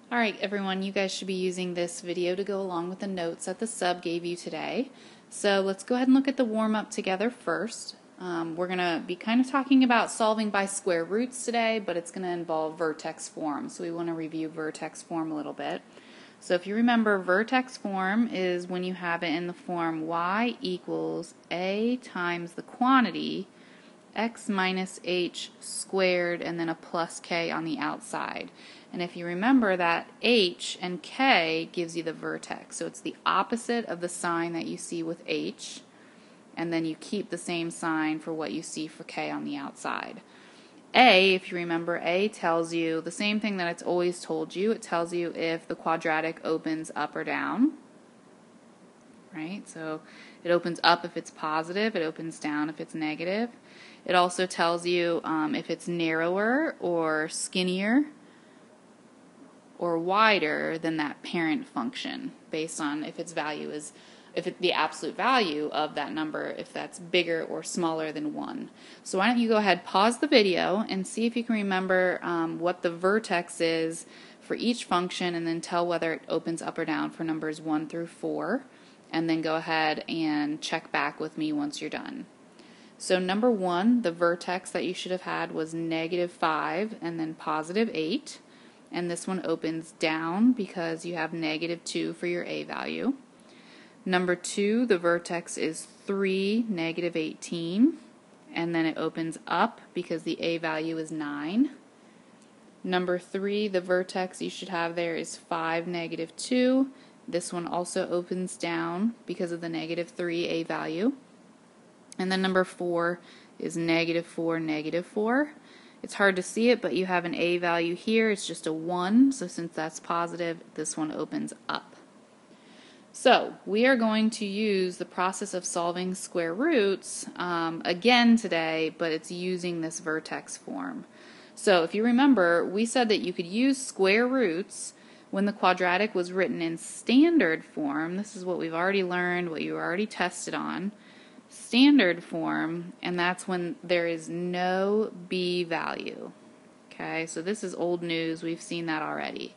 Alright everyone, you guys should be using this video to go along with the notes that the sub gave you today. So let's go ahead and look at the warm-up together first. We're going to be kind of talking about solving by square roots today, but it's going to involve vertex form. So we want to review vertex form a little bit. So if you remember, vertex form is when you have it in the form y equals a times the quantity x minus h squared and then a plus k on the outside. And if you remember that h and k gives you the vertex. So it's the opposite of the sign that you see with h, and then you keep the same sign for what you see for k on the outside. A, if you remember, A tells you the same thing that it's always told you. It tells you if the quadratic opens up or down. Right? So it opens up if it's positive, it opens down if it's negative. It also tells you if it's narrower or skinnier or wider than that parent function, based on if its value is, the absolute value of that number, if that's bigger or smaller than 1. So why don't you go ahead, pause the video, and see if you can remember what the vertex is for each function, and then tell whether it opens up or down for numbers 1 through 4, and then go ahead and check back with me once you're done. So number 1, the vertex that you should have had was -5 and then +8. And this one opens down because you have -2 for your A value. Number 2, the vertex is 3, -18. And then it opens up because the A value is 9. Number 3, the vertex you should have there is 5, -2. This one also opens down because of the -3 A value. And then number 4 is -4, -4. It's hard to see it, but you have an A value here. It's just a 1, so since that's positive, this one opens up. So we are going to use the process of solving square roots again today, but it's using this vertex form. So if you remember, we said that you could use square roots when the quadratic was written in standard form. This is what we've already learned, what you already tested on. Standard form, and that's when there is no B value. Okay, so this is old news. We've seen that already.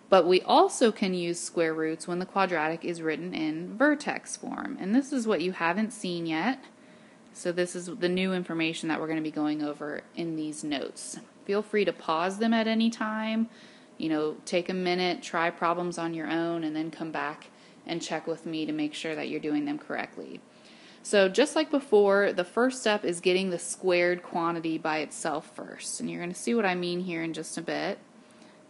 But we also can use square roots when the quadratic is written in vertex form. And this is what you haven't seen yet. So this is the new information that we're going to be going over in these notes. Feel free to pause them at any time. You know, take a minute, try problems on your own, and then come back and check with me to make sure that you're doing them correctly. So just like before, the first step is getting the squared quantity by itself first. And you're going to see what I mean here in just a bit.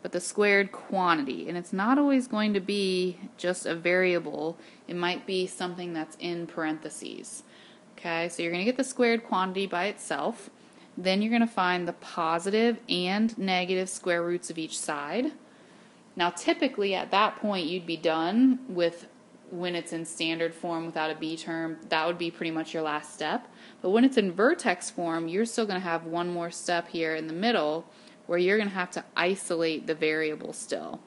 But the squared quantity, and it's not always going to be just a variable. It might be something that's in parentheses. Okay, so you're going to get the squared quantity by itself. Then you're going to find the positive and negative square roots of each side. Now typically at that point you'd be done with when it's in standard form without a B term. That would be pretty much your last step. But when it's in vertex form, you're still going to have one more step here in the middle where you're going to have to isolate the variable still.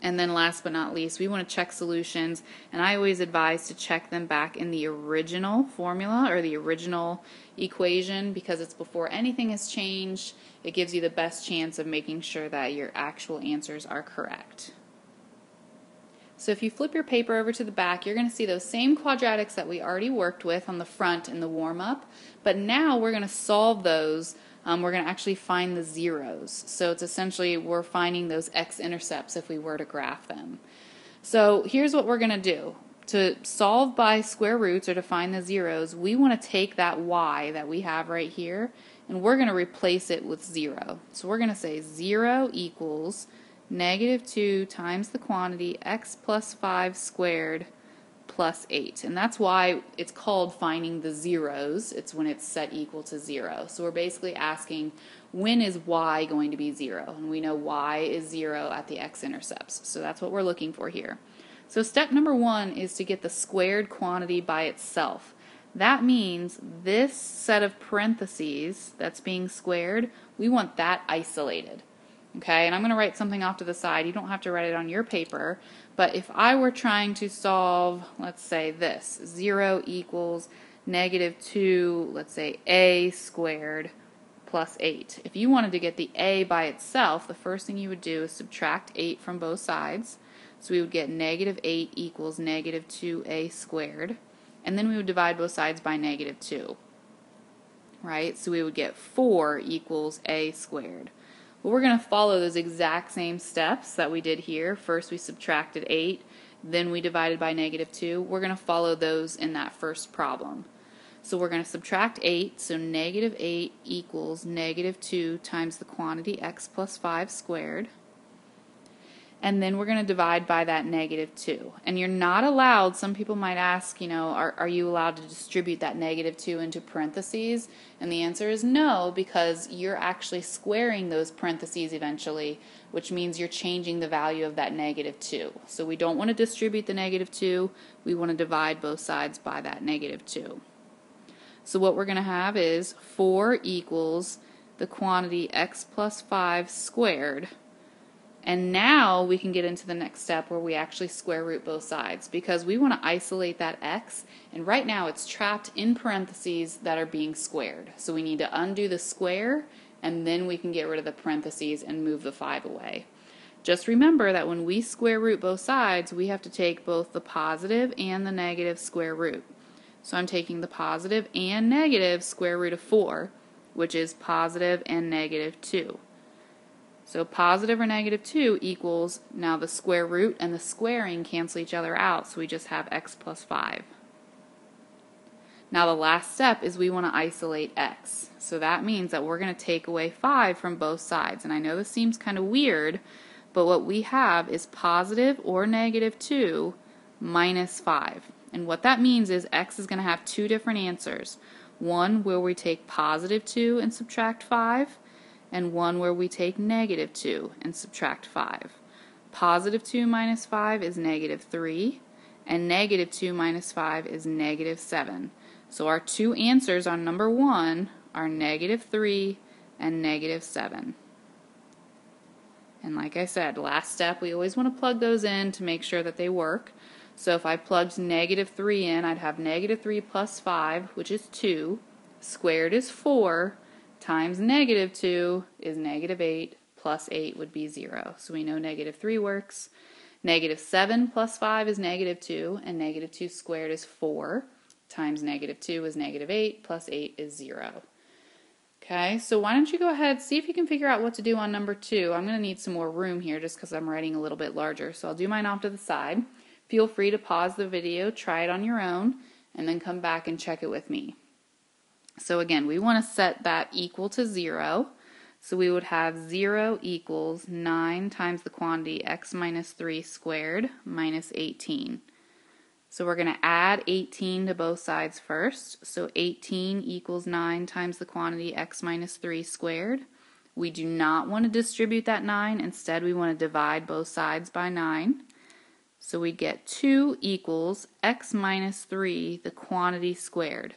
And then last but not least, we want to check solutions, and I always advise to check them back in the original formula or the original equation, because it's before anything has changed. It gives you the best chance of making sure that your actual answers are correct. So if you flip your paper over to the back, you're going to see those same quadratics that we already worked with on the front in the warm-up, but now we're going to solve those. We're going to actually find the zeros. So it's essentially we're finding those x-intercepts if we were to graph them. So here's what we're going to do. To solve by square roots or to find the zeros, we want to take that y that we have right here, and we're going to replace it with 0. So we're going to say 0 equals -2 times the quantity x plus 5 squared plus 8. And that's why it's called finding the zeros. It's when it's set equal to 0. So we're basically asking, when is y going to be 0? And we know y is 0 at the x-intercepts. So that's what we're looking for here. So step number 1 is to get the squared quantity by itself. That means this set of parentheses that's being squared, we want that isolated. Okay, and I'm going to write something off to the side. You don't have to write it on your paper, but if I were trying to solve, let's say this, 0 equals -2, let's say a squared plus 8. If you wanted to get the a by itself, the first thing you would do is subtract 8 from both sides. So we would get negative 8 equals negative 2a squared. And then we would divide both sides by negative 2. Right? So we would get 4 equals a squared. Well, we're going to follow those exact same steps that we did here. First we subtracted 8, then we divided by negative 2. We're going to follow those in that first problem. So we're going to subtract 8, so negative 8 equals negative 2 times the quantity x plus 5 squared. And then we're going to divide by that negative 2. And you're not allowed, some people might ask, you know, are you allowed to distribute that negative 2 into parentheses? And the answer is no, because you're actually squaring those parentheses eventually, which means you're changing the value of that negative 2. So we don't want to distribute the negative 2, we want to divide both sides by that negative 2. So what we're going to have is 4 equals the quantity x plus 5 squared. And now we can get into the next step where we actually square root both sides, because we want to isolate that x, and right now it's trapped in parentheses that are being squared. So we need to undo the square, and then we can get rid of the parentheses and move the 5 away. Just remember that when we square root both sides, we have to take both the positive and the negative square root. So I'm taking the positive and negative square root of 4, which is positive and negative 2. So positive or negative 2 equals, now the square root and the squaring cancel each other out, so we just have x plus 5. Now the last step is we want to isolate x. So that means that we're going to take away 5 from both sides. And I know this seems kind of weird, but what we have is positive or negative 2 minus 5. And what that means is x is going to have two different answers. One where we take positive 2 and subtract 5, and one where we take negative 2 and subtract 5. Positive 2 minus 5 is negative 3, and negative 2 minus 5 is negative 7. So our two answers on number 1 are negative 3 and negative 7. And like I said, last step, we always want to plug those in to make sure that they work. So if I plugged negative 3 in, I'd have negative 3 plus 5, which is 2, squared is 4, times negative 2 is negative 8, plus 8 would be 0. So we know negative 3 works. Negative 7 plus 5 is negative 2, and negative 2 squared is 4, times negative 2 is negative 8, plus 8 is 0. Okay, so why don't you go ahead, see if you can figure out what to do on number 2. I'm going to need some more room here just because I'm writing a little bit larger, so I'll do mine off to the side. Feel free to pause the video, try it on your own, and then come back and check it with me. So again, we want to set that equal to 0. So we would have 0 equals 9 times the quantity x minus 3 squared minus 18. So we're going to add 18 to both sides first. So 18 equals 9 times the quantity x minus 3 squared. We do not want to distribute that 9. Instead, we want to divide both sides by 9. So we get 2 equals x minus 3, the quantity squared.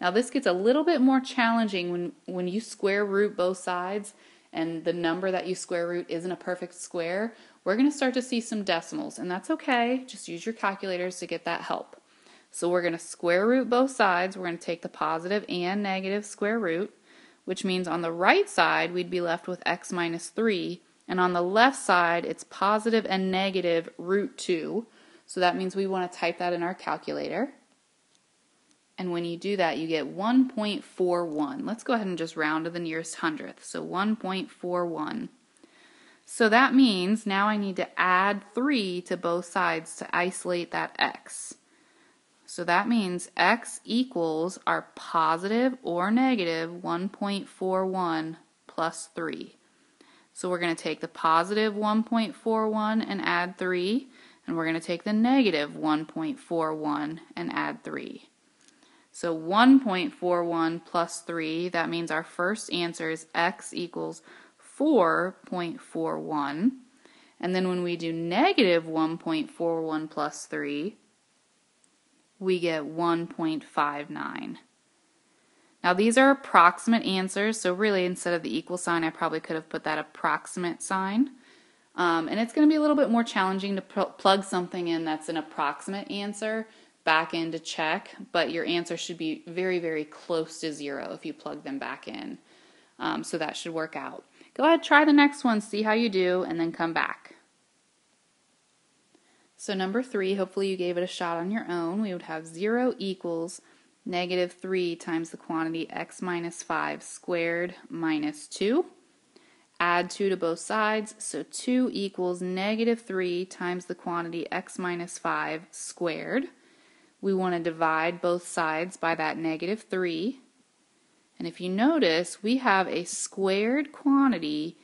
Now this gets a little bit more challenging when you square root both sides and the number that you square root isn't a perfect square. We're going to start to see some decimals, and that's okay. Just use your calculators to get that help. So we're going to square root both sides. We're going to take the positive and negative square root, which means on the right side we'd be left with x minus 3. And on the left side, it's positive and negative root 2. So that means we want to type that in our calculator. And when you do that, you get 1.41. Let's go ahead and just round to the nearest hundredth. So 1.41. So that means now I need to add 3 to both sides to isolate that x. So that means x equals our positive or negative 1.41 plus 3. So we're going to take the positive 1.41 and add 3, and we're going to take the negative 1.41 and add 3. So 1.41 plus 3, that means our first answer is x equals 4.41. And then when we do negative 1.41 plus 3, we get 1.59. Now these are approximate answers, so really instead of the equal sign I probably could have put that approximate sign. And it's going to be a little bit more challenging to plug something in that's an approximate answer back in to check, but your answer should be very, very close to 0 if you plug them back in. So that should work out. Go ahead, try the next one, see how you do, and then come back. So number 3, hopefully you gave it a shot on your own. We would have 0 equals negative 3 times the quantity x minus 5 squared minus 2. Add 2 to both sides, so 2 equals negative 3 times the quantity x minus 5 squared. We want to divide both sides by that negative 3. And if you notice, we have a squared quantity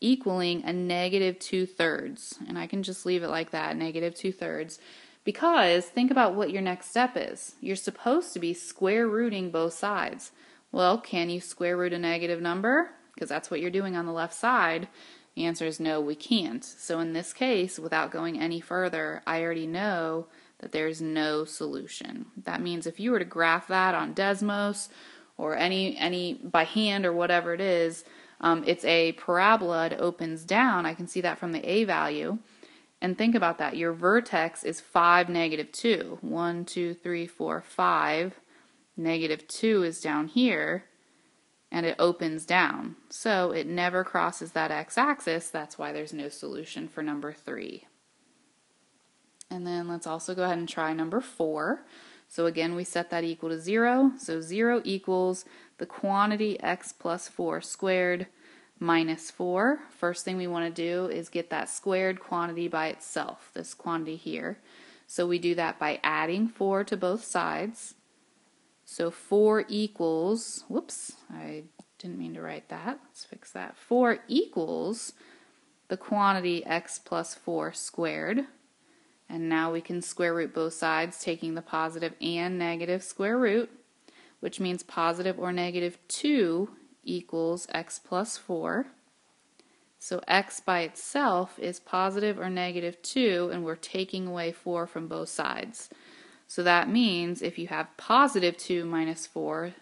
equaling a negative 2/3. And I can just leave it like that, negative 2/3. Because think about what your next step is. You're supposed to be square rooting both sides. Well, can you square root a negative number? Because that's what you're doing on the left side. The answer is no, we can't. So in this case, without going any further, I already know that there's no solution. That means if you were to graph that on Desmos or any by hand or whatever it is, it's a parabola, it opens down. I can see that from the A value. And think about that. Your vertex is 5, negative 2. 1, 2, 3, 4, 5. Negative 2 is down here, and it opens down. So it never crosses that x-axis. That's why there's no solution for number 3. And then let's also go ahead and try number 4. So again, we set that equal to 0. So 0 equals the quantity x plus 4 squared minus 4. First thing we want to do is get that squared quantity by itself, this quantity here. So we do that by adding 4 to both sides. So 4 equals, whoops, I didn't mean to write that. Let's fix that. 4 equals the quantity x plus 4 squared. And now we can square root both sides, taking the positive and negative square root, which means positive or negative 2 equals x plus 4. So x by itself is positive or negative 2, and we're taking away 4 from both sides. So that means if you have positive 2 minus 4,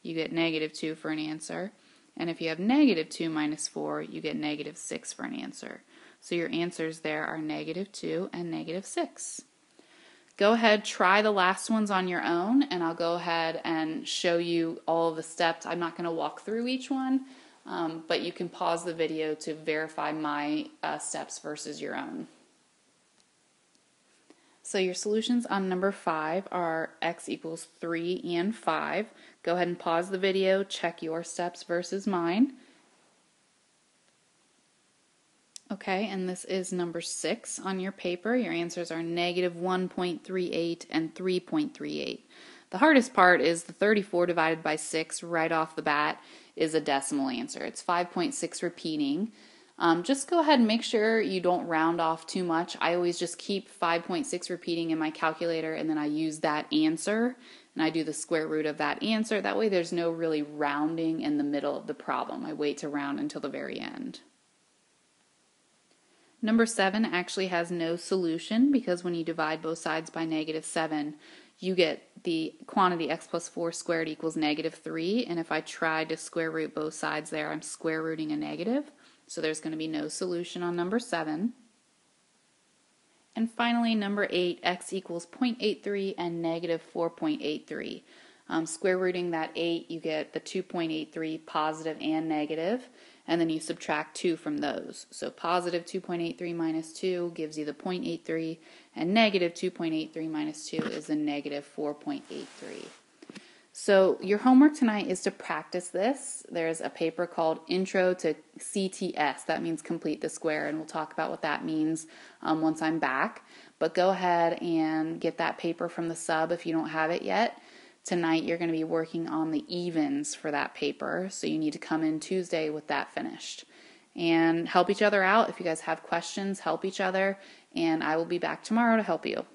you get negative 2 for an answer. And if you have negative 2 minus 4, you get negative 6 for an answer. So your answers there are negative 2 and negative 6. Go ahead, try the last ones on your own, and I'll go ahead and show you all of the steps. I'm not going to walk through each one, but you can pause the video to verify my steps versus your own. So your solutions on number 5 are x equals 3 and 5. Go ahead and pause the video, check your steps versus mine. Okay, and this is number 6 on your paper. Your answers are negative 1.38 and 3.38. The hardest part is the 34 divided by 6 right off the bat is a decimal answer. It's 5.6 repeating. Just go ahead and make sure you don't round off too much. I always just keep 5.6 repeating in my calculator, and then I use that answer, and I do the square root of that answer. That way there's no really rounding in the middle of the problem. I wait to round until the very end. Number 7 actually has no solution because when you divide both sides by negative 7, you get the quantity x plus 4 squared equals negative 3, and if I try to square root both sides there, I'm square rooting a negative, so there's going to be no solution on number 7. And finally, number 8, x equals 0.83 and negative 4.83. Square rooting that 8, you get the 2.83 positive and negative, and then you subtract 2 from those. So positive 2.83 minus 2 gives you the 0.83, and negative 2.83 minus 2 is a negative 4.83. So your homework tonight is to practice this. There's a paper called Intro to CTS. That means complete the square, and we'll talk about what that means once I'm back. But go ahead and get that paper from the sub if you don't have it yet. Tonight you're going to be working on the evens for that paper, so you need to come in Tuesday with that finished. And help each other out. If you guys have questions, help each other, and I will be back tomorrow to help you.